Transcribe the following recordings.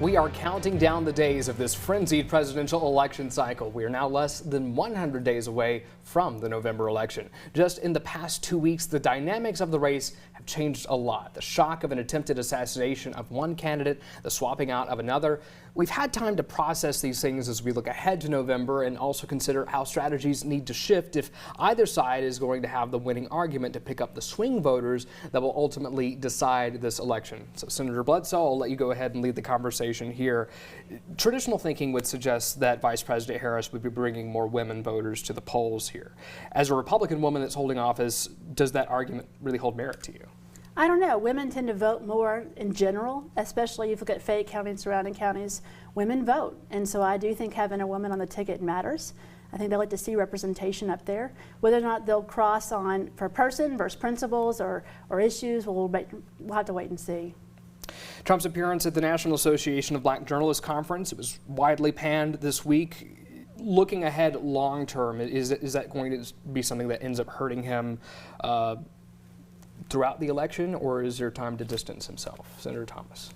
We are counting down the days of this frenzied presidential election cycle. We are now less than 100 days away from the November election. Just in the past 2 weeks, the dynamics of the race have changed a lot. The shock of an attempted assassination of one candidate, the swapping out of another. We've had time to process these things as we look ahead to November and also consider how strategies need to shift if either side is going to have the winning argument to pick up the swing voters that will ultimately decide this election. So Senator Bledsoe, I'll let you go ahead and lead the conversation here. Traditional thinking would suggest that Vice President Harris would be bringing more women voters to the polls here. As a Republican woman that's holding office, does that argument really hold merit to you? I don't know. Women tend to vote more in general, especially if you look at Fayette County and surrounding counties. Women vote, and so I do think having a woman on the ticket matters. I think they like to see representation up there. Whether or not they'll cross on for person versus principles or issues, we'll have to wait and see. Trump's appearance at the National Association of Black Journalists Conference, it was widely panned this week. Looking ahead long term, is that going to be something that ends up hurting him throughout the election, or is there time to distance himself? Senator Thomas.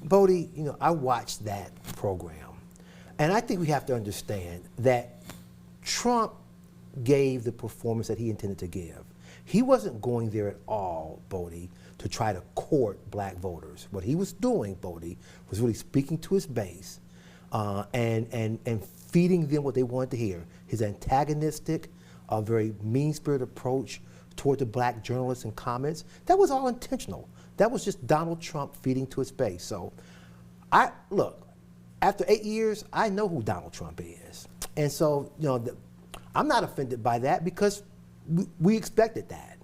Bodie, you know, I watched that program, and I think we have to understand that Trump gave the performance that he intended to give. He wasn't going there at all, Bodie, to try to court black voters. What he was doing, Bodie, was really speaking to his base and feeding them what they wanted to hear. His antagonistic, very mean-spirited approach toward the black journalists and comments, that was all intentional. That was just Donald Trump feeding to his base. So, look, after 8 years, I know who Donald Trump is. And so, you know, I'm not offended by that because we expected that.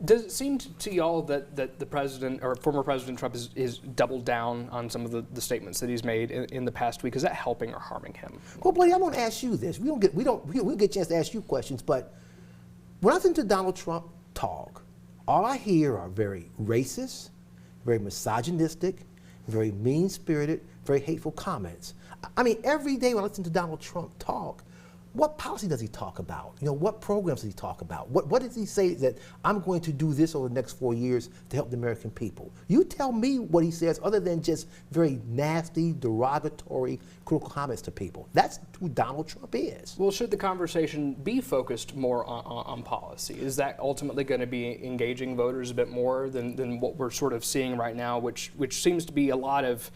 Does it seem to y'all that the president or former President Trump is doubled down on some of the statements that he's made in the past week? Is that helping or harming him? Well, buddy, I'm going to ask you this. We'll get a chance to ask you questions, but when I listen to Donald Trump talk, all I hear are very racist, very misogynistic, very mean-spirited, very hateful comments. I mean, every day when I listen to Donald Trump talk, what policy does he talk about? You know, what programs does he talk about? What does he say that I'm going to do this over the next 4 years to help the American people? You tell me what he says other than just very nasty, derogatory, critical comments to people. That's who Donald Trump is. Well, should the conversation be focused more on policy? Is that ultimately going to be engaging voters a bit more than what we're sort of seeing right now, which seems to be a lot of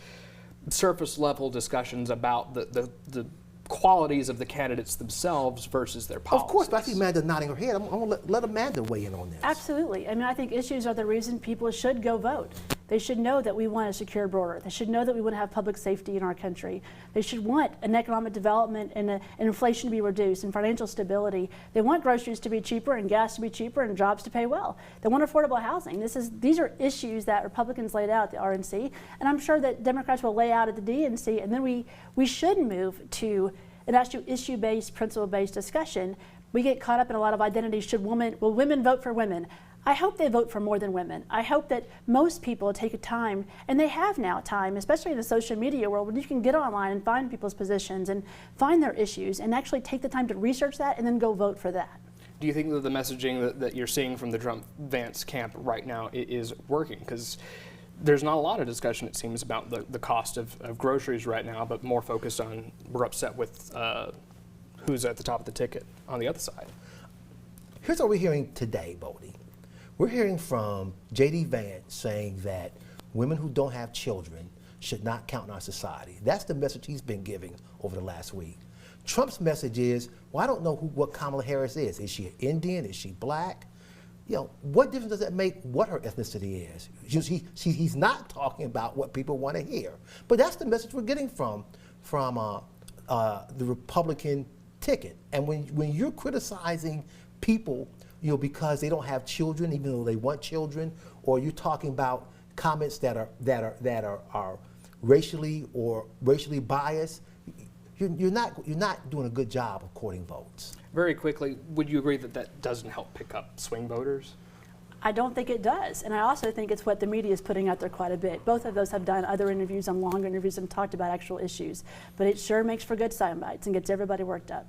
surface level discussions about the qualities of the candidates themselves versus their policies? Of course, but I see Amanda nodding her head. I'm going to let Amanda weigh in on this. Absolutely. I mean, I think issues are the reason people should go vote. They should know that we want a secure border. They should know that we want to have public safety in our country. They should want an economic development and inflation to be reduced and financial stability. They want groceries to be cheaper and gas to be cheaper and jobs to pay well. They want affordable housing. These are issues that Republicans laid out at the RNC, and I'm sure that Democrats will lay out at the DNC, and then we should move to an actual issue-based, principle-based discussion. We get caught up in a lot of identities. Will women vote for women? I hope they vote for more than women. I hope that most people take a time, and they have now time, especially in the social media world, where you can get online and find people's positions and find their issues and actually take the time to research that and then go vote for that. Do you think that the messaging that you're seeing from the Trump-Vance camp right now is working? Because there's not a lot of discussion, it seems, about the cost of groceries right now, but more focused on we're upset with who's at the top of the ticket on the other side. Here's what we're hearing today, Bodie. We're hearing from J.D. Vance saying that women who don't have children should not count in our society. That's the message he's been giving over the last week. Trump's message is, well, I don't know what Kamala Harris is. Is she an Indian? Is she black? You know, what difference does that make what her ethnicity is? He's not talking about what people want to hear. But that's the message we're getting from the Republican ticket. And when you're criticizing people, you know, because they don't have children, even though they want children, or you're talking about comments that are racially biased, you're not doing a good job of courting votes. Very quickly, would you agree that doesn't help pick up swing voters? I don't think it does, and I also think it's what the media is putting out there quite a bit. Both of those have done other interviews and longer interviews and talked about actual issues, but it sure makes for good sound bites and gets everybody worked up.